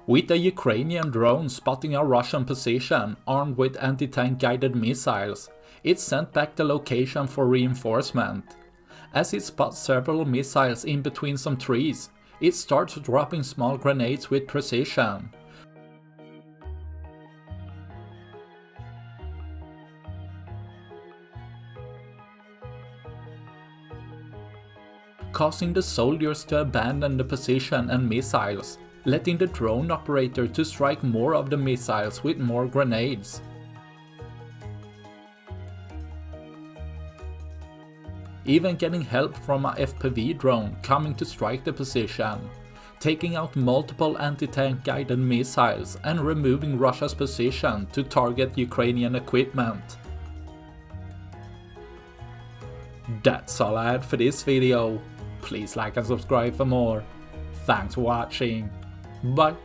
With a Ukrainian drone spotting a Russian position armed with anti-tank guided missiles, it sent back the location for reinforcement. As it spots several missiles in between some trees, it starts dropping small grenades with precision. Causing the soldiers to abandon the position and missiles, letting the drone operator to strike more of the missiles with more grenades. Even getting help from a FPV drone coming to strike the position, taking out multiple anti-tank guided missiles and removing Russia's position to target Ukrainian equipment. That's all I had for this video. Please like and subscribe for more. Thanks for watching. Bye.